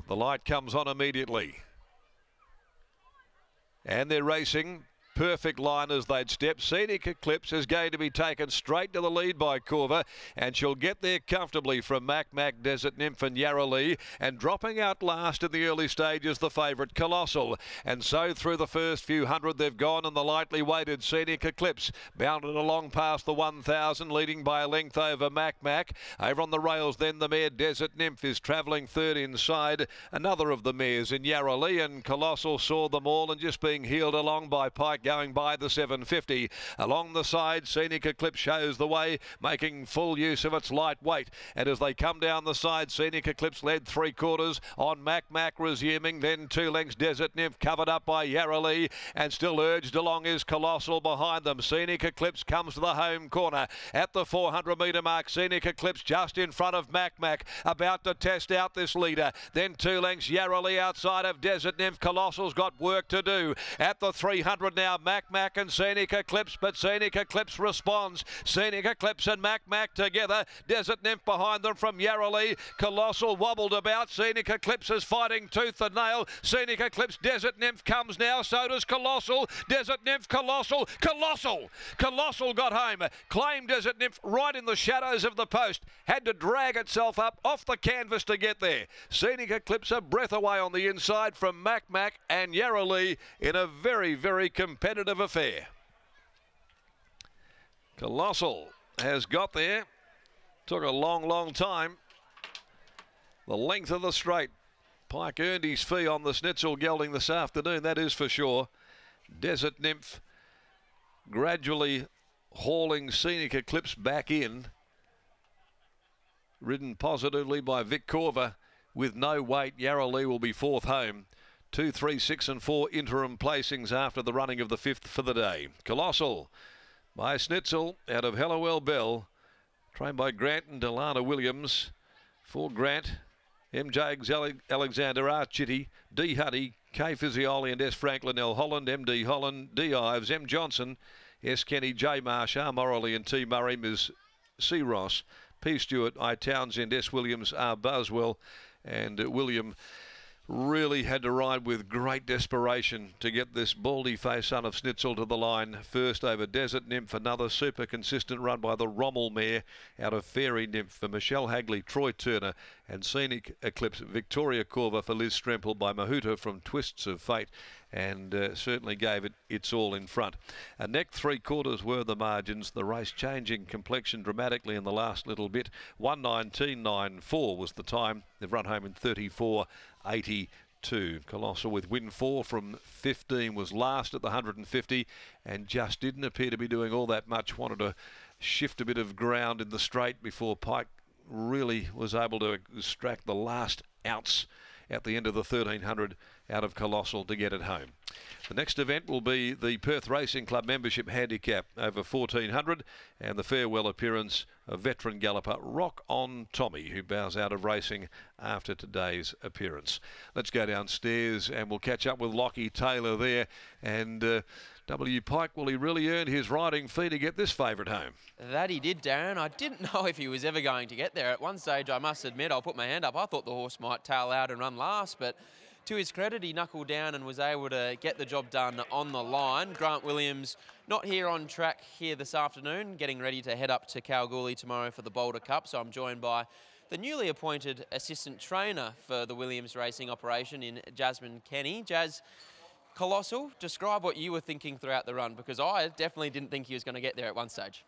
The light comes on immediately. And they're racing. Perfect line as they'd step. Scenic Eclipse is going to be taken straight to the lead by Corva, and she'll get there comfortably from Mac, Desert Nymph and Yarra Lee, and dropping out last in the early stages the favourite Colossal. And so through the first few hundred they've gone, and the lightly weighted Scenic Eclipse bounded along past the 1,000, leading by a length over Mac. Over on the rails then the mare Desert Nymph is travelling third inside. Another of the mares in Yarra Lee, and Colossal saw them all and just being heeled along by Pike going by the 750. Along the side, Scenic Eclipse shows the way, making full use of its light weight. And as they come down the side, Scenic Eclipse led 3/4 on Mac, resuming. Then 2 lengths Desert Nymph covered up by Yarra Lee, and still urged along is Colossal behind them. Scenic Eclipse comes to the home corner at the 400 metre mark. Scenic Eclipse just in front of Mac, about to test out this leader. Then 2 lengths Yarra Lee outside of Desert Nymph. Colossal's got work to do at the 300 now. Mac and Scenic Eclipse, but Scenic Eclipse responds. Scenic Eclipse and Mac together. Desert Nymph behind them from Yarra Lee. Colossal wobbled about. Scenic Eclipse is fighting tooth and nail. Scenic Eclipse, Desert Nymph comes now. So does Colossal. Desert Nymph, Colossal. Colossal got home. Claimed Desert Nymph right in the shadows of the post. Had to drag itself up off the canvas to get there. Scenic Eclipse a breath away on the inside from Mac and Yarra Lee in a very, very competitive affair. Colossal has got there. Took a long time. The length of the straight. Pike earned his fee on the Schnitzel gelding this afternoon, that is for sure. Desert Nymph gradually hauling Scenic Eclipse back in. Ridden positively by Vic Corva with no weight. Yarra Lee will be fourth home. 2, 3, 6 and 4 interim placings after the running of the 5th for the day. Colossal by Schnitzel out of Hallowell Bell, trained by Grant and Delana Williams. For Grant, MJ Alexander, R. Chitty, D. Huddy, K. Physioli and S. Franklin, L. Holland, M.D. Holland, D. Ives, M. Johnson, S. Kenny, J. Marsh, R. Morley and T. Murray, Ms. C. Ross, P. Stewart, I. Townsend, S. Williams, R. Buswell, and William really had to ride with great desperation to get this baldy-faced son of Schnitzel to the line. First over Desert Nymph, another super consistent run by the Rommel mare out of Fairy Nymph for Michelle Hagley, Troy Turner, and Scenic Eclipse, Victoria Corva for Liz Stremple by Mahuta from Twists of Fate, and certainly gave it its all in front. A neck 3/4 were the margins, the race changing complexion dramatically in the last little bit. 1:19.94 was the time. They've run home in 34.82. Colossal with win 4 from 15 was last at the 150 and just didn't appear to be doing all that much. Wanted to shift a bit of ground in the straight before Pike really was able to extract the last ounce at the end of the 1300 out of Colossal to get it home. The next event will be the Perth Racing Club membership handicap over 1400 and the farewell appearance of veteran galloper Rock On Tommy, who bows out of racing after today's appearance. Let's go downstairs and we'll catch up with Lockie Taylor there. And W. Pike, will he really earn his riding fee to get this favourite home? That he did, Darren. I didn't know if he was ever going to get there. At one stage, I must admit, I'll put my hand up, I thought the horse might tail out and run last, but to his credit, he knuckled down and was able to get the job done on the line. Grant Williams not here on track here this afternoon, getting ready to head up to Kalgoorlie tomorrow for the Boulder Cup, so I'm joined by the newly appointed assistant trainer for the Williams racing operation in Jasmine Kenny. Jazz, Colossal, describe what you were thinking throughout the run, because I definitely didn't think he was going to get there at one stage.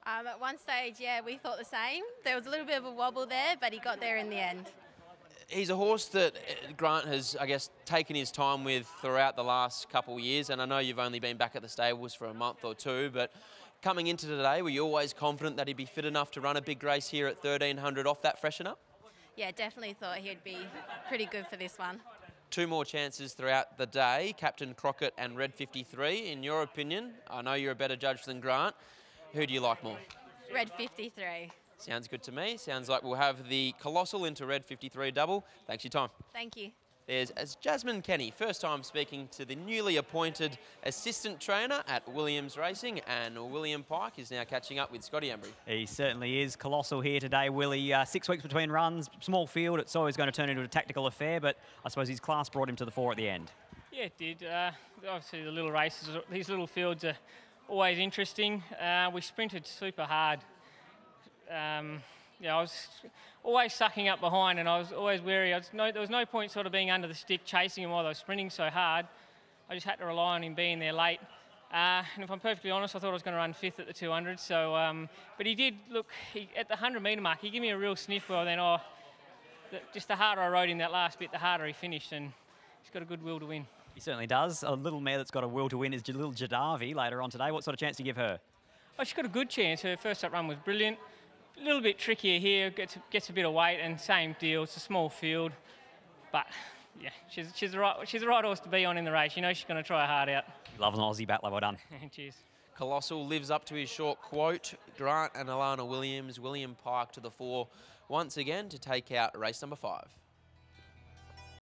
At one stage, yeah, we thought the same. There was a little bit of a wobble there, but he got there in the end. He's a horse that Grant has, I guess, taken his time with throughout the last couple of years, and I know you've only been back at the stables for a month or two, but coming into today, were you always confident that he'd be fit enough to run a big race here at 1300 off that freshen up? Yeah, definitely thought he'd be pretty good for this one. 2 more chances throughout the day, Captain Crockett and Red 53. In your opinion, I know you're a better judge than Grant, who do you like more? Red 53. Sounds good to me. Sounds like we'll have the Colossal into Red 53 double. Thanks for your time. Thank you. There's as Jasmine Kenny, first time speaking to the newly appointed assistant trainer at Williams Racing, and William Pike is now catching up with Scotty Embry. He certainly is. Colossal here today, Willie. 6 weeks between runs, small field. It's always going to turn into a tactical affair, but I suppose his class brought him to the fore at the end. Yeah, it did. Obviously, the little races, these little fields are always interesting. We sprinted super hard. I was always sucking up behind, and I was always wary. There was no point sort of being under the stick chasing him while I was sprinting so hard. I just had to rely on him being there late. And if I'm perfectly honest, I thought I was going to run 5th at the 200. So, but he did look at the 100-metre mark. He gave me a real sniff. Well, then, just the harder I rode him that last bit, the harder he finished, and he's got a good will to win. He certainly does. A little mare that's got a will to win is little Jadavi later on today. What sort of chance do you give her? Oh, she's got a good chance. Her first up run was brilliant. A little bit trickier here, gets a bit of weight, and same deal. It's a small field, but yeah, she's the right horse to be on in the race. You know she's going to try hard out. Love an Aussie battler. Well done. Cheers. Colossal lives up to his short quote. Grant and Alana Williams, William Pike to the fore once again to take out race number 5.